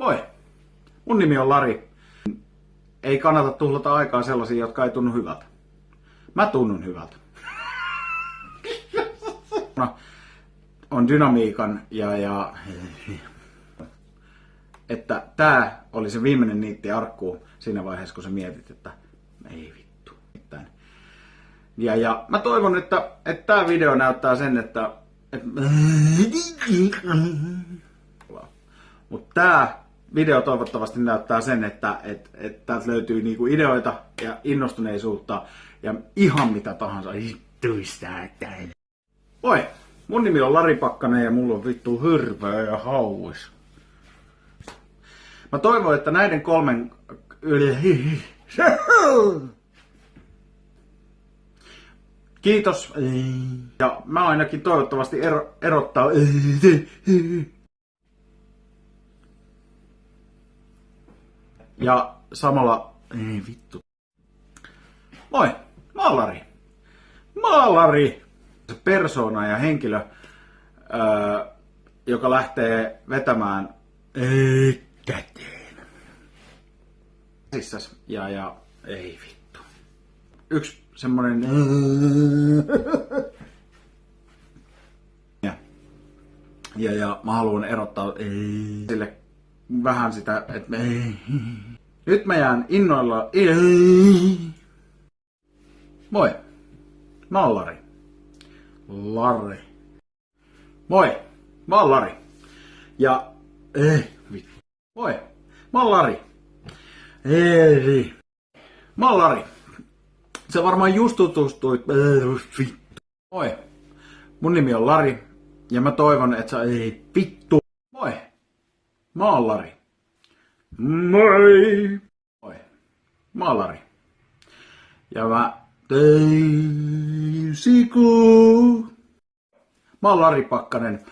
Moi! Mun nimi on Lari. Ei kannata tuhlata aikaa sellaisiin, jotka ei tunnu hyvältä. Mä tunnun hyvältä. On dynamiikan ja että tää oli se viimeinen niitti arkkuun siinä vaiheessa, kun sä mietit, että ei vittu. Ja mä toivon, että tää video näyttää sen, että mutta tää video toivottavasti näyttää sen, että täältä löytyy niinku ideoita ja innostuneisuutta ja ihan mitä tahansa. Oi, mun nimi on Lari Pakkanen ja mulla on vittu hirveä ja hauis. Mä toivon, että näiden kolmen kiitos. Ja mä ainakin toivottavasti erottaa ja samalla ei vittu. Moi, mä oon Lari. Mä oon Lari. Se persoona ja henkilö, joka lähtee vetämään käteen. Ja ei vittu. Yksi semmonen ja mä haluan erottaa sille vähän sitä, että nyt mä jään innoilla. Moi, mä oon Lari. Lari. Moi, mä oon Lari. Ja vittu. Moi, mä oon Lari. Mä oon Lari. Sä varmaan just tutustuit. Moi, mun nimi on Lari. Ja mä toivon, että sä vittu. Moi, mä oon Lari. Moi. Moi, mä oon Lari. Ja mä tein siku. Mä oon Lari Pakkanen.